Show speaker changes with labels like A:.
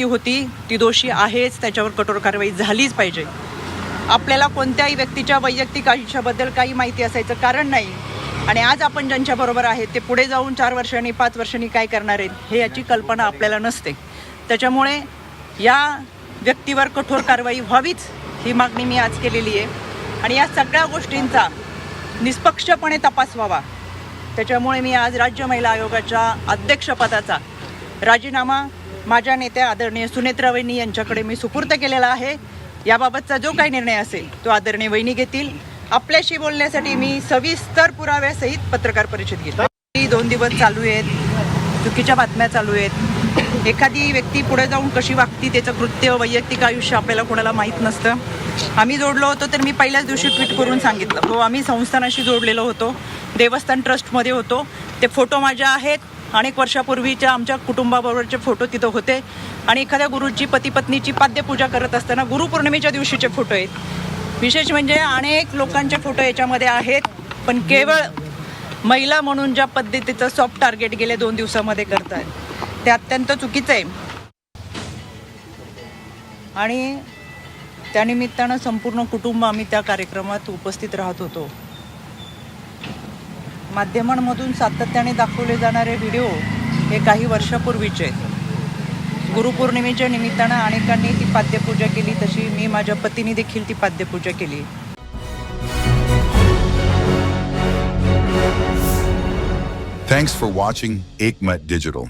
A: व्यक्ती होती ती दोषी आहेच, त्याच्यावर कठोर कारवाई झालीच पाहिजे. आपल्याला कोणत्याही व्यक्तीच्या वैयक्तिक आयुष्याबद्दल काही माहिती असायचं कारण नाही. आणि आज आपण ज्यांच्याबरोबर आहेत ते पुढे जाऊन 4 वर्षांनी 5 वर्षांनी काय करणार आहेत हे याची कल्पना आपल्याला नसते. त्याच्यामुळे या व्यक्तीवर कठोर कारवाई व्हावीच ही मागणी मी आज केलेली आहे. आणि या सगळ्या गोष्टींचा निष्पक्षपणे तपास व्हावा. त्याच्यामुळे मी आज राज्य महिला आयोगाच्या अध्यक्षपदाचा राजीनामा माझ्या नेत्या आदरणीय सुनेत्रा वहिनी यांच्याकडे मी सुपूर्द केलेला आहे. याबाबतचा जो काही निर्णय असेल तो आदरणीय वहिनी घेतील. आपल्याशी बोलण्यासाठी मी सविस्तर पुराव्यासहित पत्रकार परिषद घेतली. 2 दिवस चालू आहेत, चुकीच्या बातम्या चालू आहेत. एखादी व्यक्ती पुढे जाऊन कशी वागती त्याचं कृत्य वैयक्तिक आयुष्य आपल्याला कोणाला माहीत नसतं. आम्ही जोडलो होतो तर मी पहिल्याच दिवशी ट्विट करून सांगितलं हो आम्ही संस्थानाशी जोडलेलो होतो, देवस्थान ट्रस्टमध्ये होतो. ते फोटो माझ्या आहेत. अनेक वर्षापूर्वीच्या आमच्या कुटुंबाबरोबरचे फोटो तिथं होते. आणि एखाद्या गुरुची पती पत्नीची पाद्यपूजा करत असताना गुरुपौर्णिमेच्या दिवशीचे फोटो आहेत. विशेष म्हणजे अनेक लोकांचे फोटो याच्यामध्ये आहेत. पण केवळ महिला म्हणून ज्या पद्धतीचं सॉफ्ट टार्गेट गेले 2 दिवसामध्ये करत आहेत ते अत्यंत चुकीचं आहे. आणि त्यानिमित्तानं संपूर्ण कुटुंब आम्ही त्या कार्यक्रमात उपस्थित राहत होतो. माध्यमांमधून सातत्याने दाखवले जाणारे व्हिडिओ हे काही वर्षापूर्वीचे आहेत. गुरुपौर्णिमेच्या निमित्तानं अनेकांनी ती पाद्यपूजा केली, तशी मी माझ्या पतीने देखील ती पाद्यपूजा केली.
B: Thanks for watching Ekmat Digital.